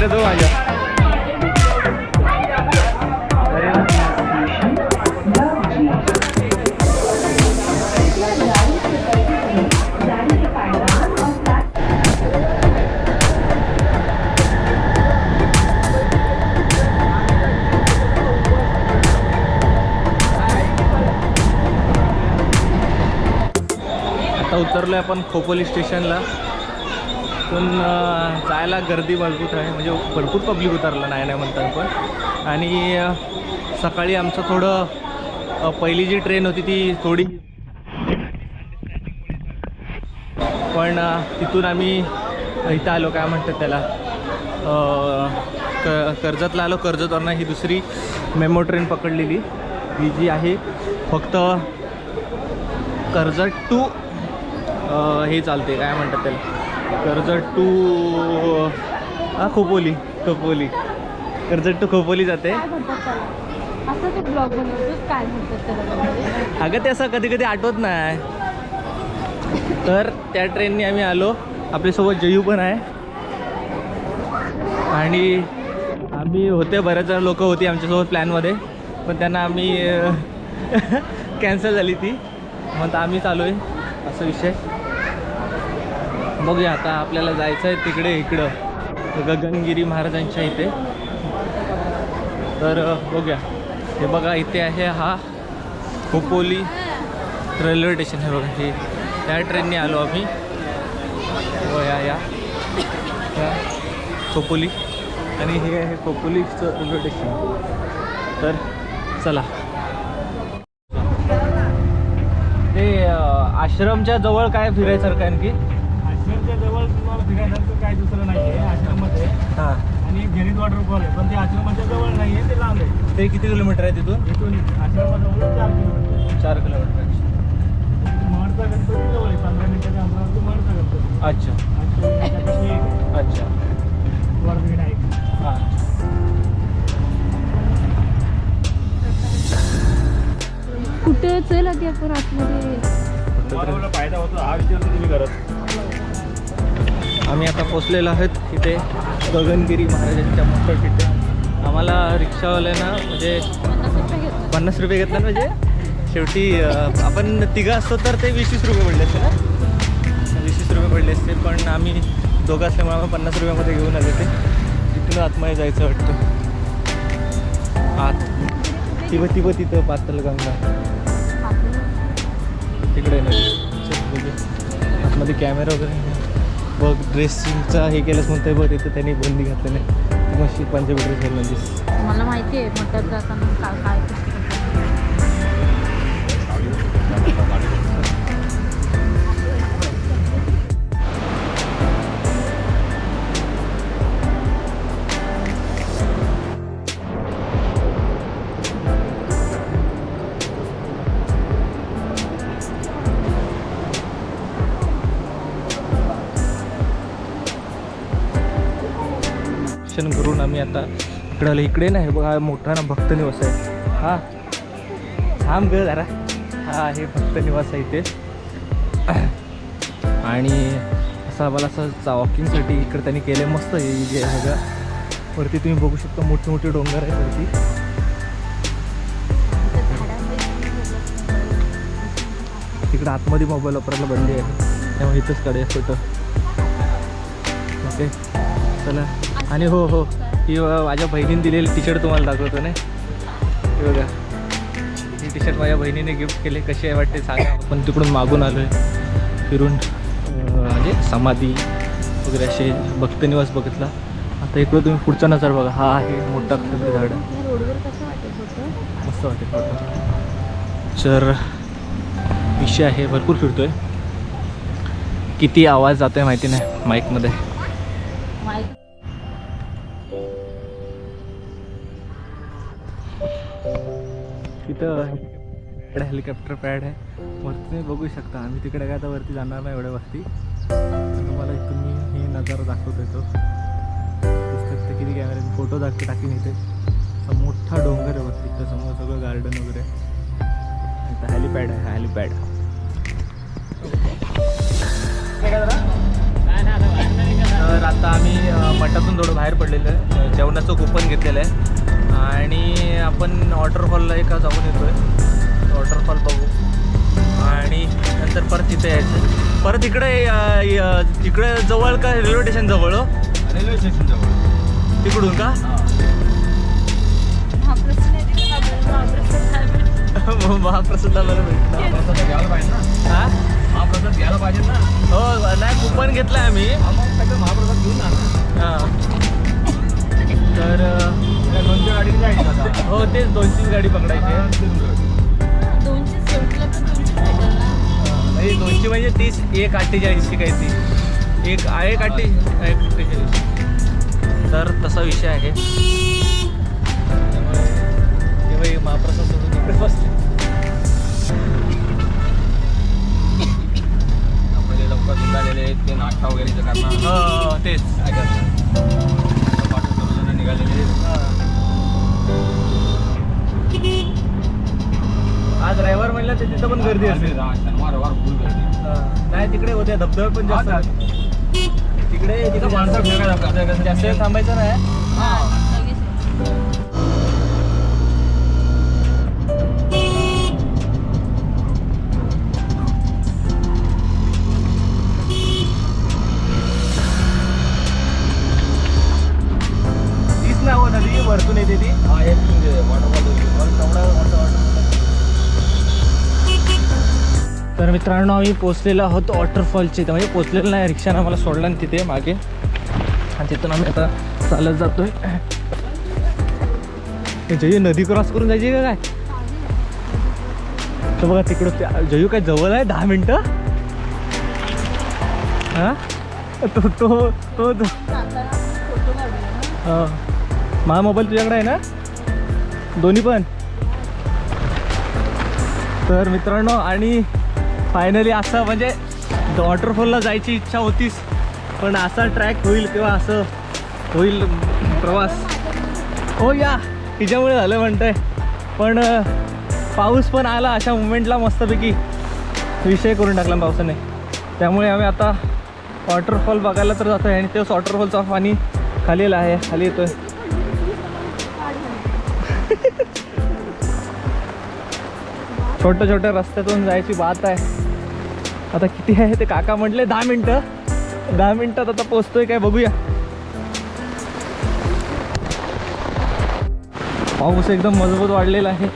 अरे तो माझ्या उतरलो आपण खोपोली स्टेशनला. पण जायला गर्दी भरपूर आहे, म्हणजे भरपूर पब्लिक उतरलं नाही म्हणतात पण. आणि सकाळी आमचं थोडं पहिली जी ट्रेन होती ती थोडी, पण तिथून आम्ही इथं आलो, काय म्हणतात त्याला, कर्जतला आलो. कर्जतवरनं ही दुसरी मेमो ट्रेन पकडलेली, ही जी आहे फक्त कर्जत टू हे चालते, काय म्हणतात त्याला, कर्जत टू खोपोली. कर्जत टू खोपोली जाते. अगं ते असं कधी कधी आठवत नाही. तर त्या ट्रेनने आम्ही आलो. आपल्यासोबत जयू पण आहे आणि आम्ही होते, बरेच जण लोक होती आमच्यासोबत प्लॅनमध्ये, पण त्यांना आम्ही कॅन्सल झाली ती, मग आम्ही चालू आहे असा विषय. बघूया आता आपल्याला जायचं आहे तिकडे, इकडं गगनगिरी महाराजांच्या इथे. तर बघूया. हे बघा इथे आहे हा खोपोली रेल्वे स्टेशन आहे बघा. हे त्या ट्रेनने आलो आम्ही. व या खोपोली, आणि हे आहे खोपोलीचं रेल्वे स्टेशन. तर चला. ते आश्रमच्या जवळ काय फिरायसारखं आणखी? आश्रमच्या जवळ तुम्हाला फिरायसारखं काय दुसरं नाही आहे आश्रममध्ये. हां. आणि एक झेनित वॉटरफॉल आहे, पण ते आश्रमाच्या जवळ नाही आहे, ते लांब आहे. ते किती किलोमीटर आहे तिथून? इथून आश्रमाजवळ 4 किलोमीटर. 4 किलोमीटर. महडचा गणपती जवळ आहे, 15 मिनिटाच्या अंतरावरती महडचा गणपती. अच्छा. अच्छा. वरविनायक. हां. कुठं चल आधी आपण आतमध्ये. तुम्हाला फायदा होतो हा विचार तुम्ही करत. आम्ही आता पोचलेलो आहोत इथे गगनगिरी महाराजांच्या मोठं तिथे. आम्हाला रिक्षावाल्यानं म्हणजे 50 रुपये घेतला, म्हणजे शेवटी आपण तिघं असतो तर ते 20 रुपये पडले असते ना, 20 रुपये पडले असते. पण आम्ही दोघं असल्यामुळे आम्ही 50 रुपयामध्ये घेऊन आले ते. तिथून आतमध्ये जायचं वाटतं. आत तिथं पातळगंगा तिकडे नाही. आतमध्ये कॅमेरा वगैरे बघ. ड्रेसिंगचा हे केलंच म्हणतोय बघ. तिथं त्यांनी बंदी घातली नाही. मशी पंजाबी ड्रेस घालून मला माहिती आहे मटात जाताना काय करून आम्ही आता इकडे आलो. इकडे नाही बघा मोठा ना भक्त निवास आहे. हा थांब ग जरा. हा हे भक्त निवास आहे इथे. आणि असं आम्हाला असं वॉकिंगसाठी इकडे त्यांनी केलं मस्त. हे जे सगळं वरती तुम्ही बघू शकता, मोठे मोठे डोंगर आहेत वरती. तिकडे आतमध्ये मोबाईल वापरायला बंदी आहे, त्यामुळे इथंच काढूया फोटो. ओके चला. आणि हो ही माझ्या बहिणीने दिलेली टी शर्ट तुम्हाला दाखवतो ना. हे बघा, ही टी शर्ट माझ्या बहिणीने गिफ्ट केले. कशी आहे वाटते सांगा. आपण तिकडून मागून आलो आहे फिरून, म्हणजे समाधी वगैरे असे भक्तनिवास बघितला. आता इकडं तुम्ही पुढचा नजर बघा. हा आहे मोठा खंड झाड. मस्त वाटेल फोटो. तर विषय आहे, भरपूर फिरतोय. किती आवाज जातो आहे माहिती नाही माईकमध्ये. तिथं हेलिकॉप्टर पॅड आहे वरती, तुम्ही बघू शकता. आम्ही तिकडे काय आता वरती जाणार नाही एवढ्या वरती. तुम्हाला इथून मी हे नजारा दाखवतो येतो. दिसतात ते किती कॅमेरे फोटो टाकीन इथे. असा मोठा डोंगर आहे वरती, तिथं समोर सगळं गार्डन वगैरे. इथं हेलिपॅड आहे. हेलिपॅड रात्री आता आम्ही मठातून थोडं बाहेर पडलेलं आहे, जेवणाचं कुपन घेतलेलं आहे आणि आपण वॉटरफॉलला एका जाऊन येतो आहे. वॉटरफॉल बघू आणि नंतर परत तिथे यायचं. परत इकडे जवळ का रेल्वे स्टेशन जवळ? रेल्वे स्टेशन जवळ तिकडून का? महाप्रसादाला भेटणार. महाप्रसाद घ्यायला पाहिजे ना. हा महाप्रसाद घ्यायला पाहिजे ना. हो नाही कुपन घेतलाय आम्ही. मग सगळं महाप्रसाद घेऊन ना. हां तर 200 गाडी जायची आता. हो तेच 2-3 गाडी पकडायची. 200 म्हणजे 30 1.48 काय ती एक 1.48 तर तसा विषय आहे. त्यामुळे तेव्हा महाप्रसाद सोडून इकडे बसले. आपले लवकर निघालेले आहेत ते नाश्ता वगैरे करणार. हो तेच काय करणार पाठवून सर्वजण निघालेले आहेत. आज रविवार म्हणलं तर तिथं पण गर्दी असते. शनिवार रविवार फुल गर्दी. नाही तिकडे होते धबधबे पण जास्त हा, तिकडे तिथं माणसं फिरायला जास्त वेळ थांबायचं नाही. तीच नाव नदी वरतून येते ती. हा एक वॉटरफॉल. तर मित्रांनो आम्ही पोचलेलो आहोत वॉटरफॉलचे. म्हणजे पोचलेलं नाही, रिक्षानं आम्हाला सोडलं ना तिथे मागे आणि तिथून आम्ही आता चालत जातोय. जयू नदी क्रॉस करून जायची का काय? तर बघा तिकडं जयू काय जवळ आहे 10 मिनटं. हां तो तो तो माझा मोबाईल तुझ्याकडे आहे ना? दोन्ही पण. तर मित्रांनो आणि फायनली असं म्हणजे वॉटरफॉलला जायची इच्छा होतीच, पण असा ट्रॅक होईल किंवा असं होईल प्रवास हो या तिच्यामुळे झालं म्हणतंय. पण पाऊस पण आला अशा मुमेंटला मस्तपैकी विषय करून टाकला पावसाने. त्यामुळे आम्ही आता वॉटरफॉल बघायला तर जातो आहे आणि तेच वॉटरफॉलचा पाणी खाली आहे, खाली येतोय. छोट्या छोट्या रस्त्यातून जायची बात आहे. आता किती आहे ते काका म्हटले 10 मिनटं. 10 मिनटात आता पोचतोय काय बघूया. पाऊस एकदम मजबूत वाढलेला आहे,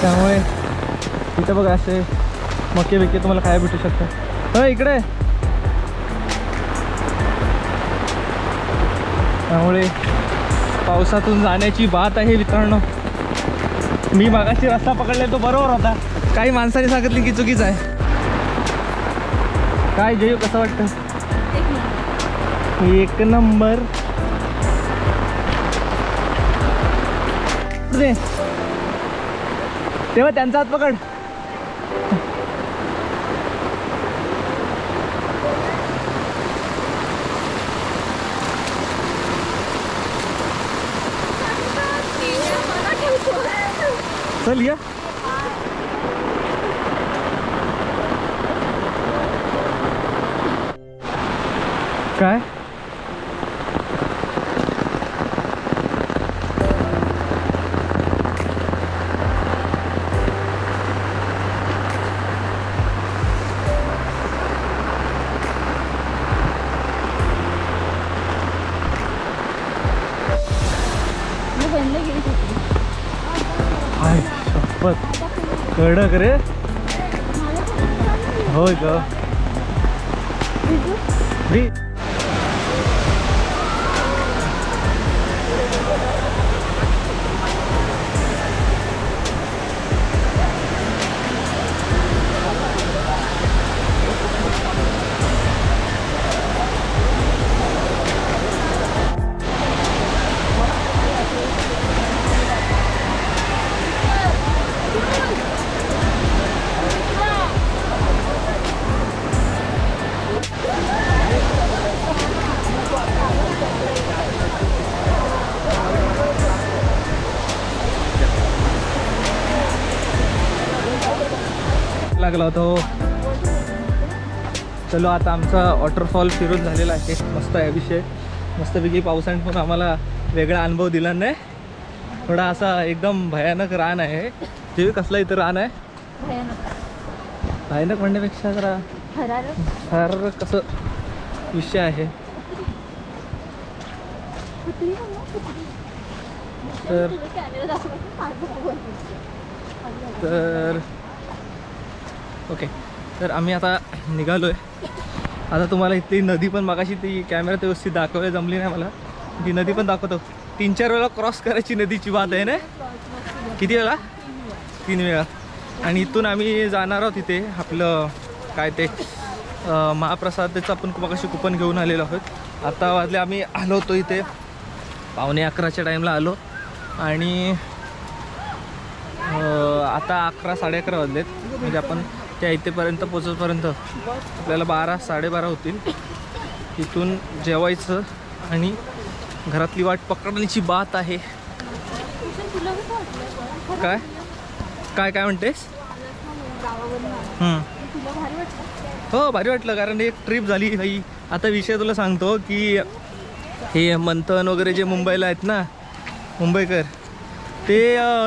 त्यामुळे इथं बघा असे मके बिके तुम्हाला खायला भेटू शकतात. हो इकडे. त्यामुळे पावसातून जाण्याची बात आहे मित्रांनो. मी मागाशी रस्ता पकडला तो बरोबर होता, काही माणसाने सांगितली की चुकीचं आहे. काय जयू कसं वाटतं? एक नंबर. तेव्हा त्यांचा हात पकड. चल या. काय हाय शपथ कडक रे. होय ग. लागला होता. चलो आता आमचा वॉटरफॉल फिरून झालेला आहे. मस्त आहे विषय. मस्तपैकी पावसाने पण आम्हाला वेगळा अनुभव दिला नाही. थोडा असा एकदम भयानक रान आहे. ते कसला इथं रान आहे. भयानक म्हणण्यापेक्षा जरा फार कसं विषय आहे. तर ओके, तर आम्ही आता निघालो आहे. आता तुम्हाला इथली नदी पण मगाशी ती कॅमेऱ्यात व्यवस्थित दाखवायला जमली नाही मला. ती नदी पण दाखवतो. 3-4 वेळा क्रॉस करायची नदीची बात आहे ना. किती वेळा? 3 वेळा. आणि इथून आम्ही जाणार आहोत तिथे आपलं काय ते महाप्रसादाचं आपण मगाशी कुपन घेऊन आलेलो आहोत. आता वाजले आम्ही आलो होतो इथे 11:15च्या टाईमला आलो आणि आता 11-11:30 वाजलेत. म्हणजे आपण त्या इथेपर्यंत पोचोपर्यंत आपल्याला 12-12:30 होतील. तिथून जेवायचं आणि घरातली वाट पकडण्याची बात आहे. काय काय काय म्हणतेस? हो भारी वाटलं, कारण एक ट्रिप झाली भाई. आता विषय तुला सांगतो की हे मंथन वगैरे जे मुंबईला आहेत ना मुंबईकर, ते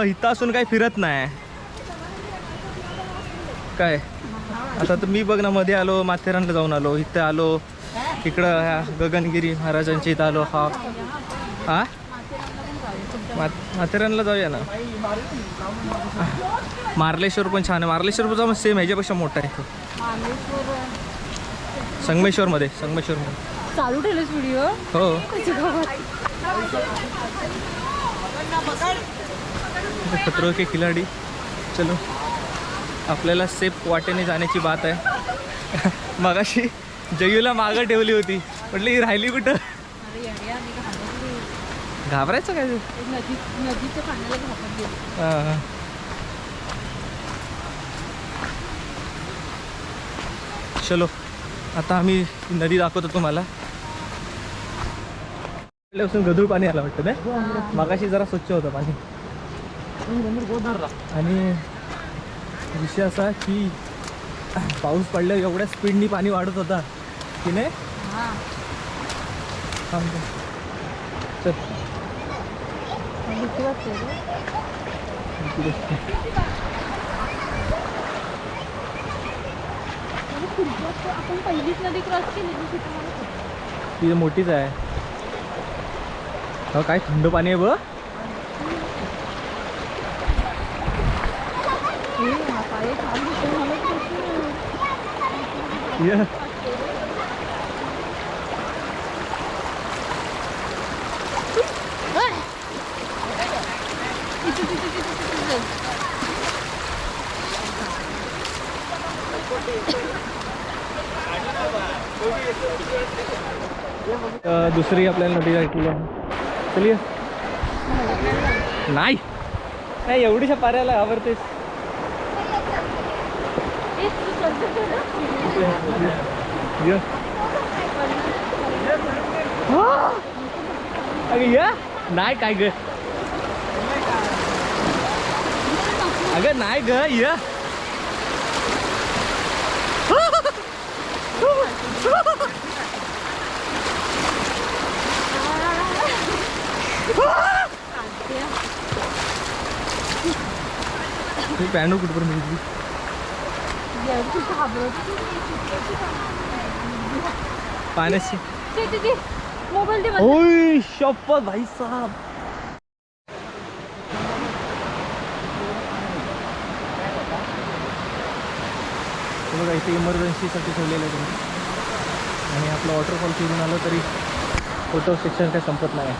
इथं असून काही फिरत नाही काय. आता तर मी बघ ना मध्ये आलो, माथेरानला जाऊन आलो, इथं आलो, इकडं ह्या गगनगिरी महाराजांच्या इथं आलो. हा माथेरानला जाऊया ना. मार्लेश्वर पण छान आहे. मार्लेश्वर पण सेम ह्याच्यापेक्षा मोठा आहे तो. संगमेश्वरमध्ये चालू ठेवलेस व्हिडिओ. हो. खतरो के खिलाडी. चलो आपल्याला सेफ वाटेने जाण्याची बात आहे. मगाशी जयूला मागं ठेवली होती, म्हटलं ही राहिली कुठं. घाबरायचं काय. हां चलो आता आम्ही नदी दाखवतो तुम्हाला. गदूळ पाणी आलं वाटतं ना. मगाशी जरा स्वच्छ होतं पाणी. आणि विषय असा की पाऊस पडल्यावर एवढ्या स्पीडनी पाणी वाढत होता की नाही. चल आपण पहिलीच नदी क्रॉस केली. ती मोठीच आहे. हो काय थंड पाणी आहे बघ. दुसरी आपल्याला नदी ऐकली आहे. चलिये. नाही नाही एवढीशा पाऱ्याला आवडतेस. अगं या नाही काय ग. अगं नाही ग या. पॅनो कुठपर्यंत मिळली. पाण्याची ओय शपथ भाई साहब. बघा इथे इमर्जन्सीसाठी ठेवलेलं आहे तुम्ही. आणि आपलं वॉटरफॉल फिरून आलं तरी फोटो सेक्शन काही संपत नाही.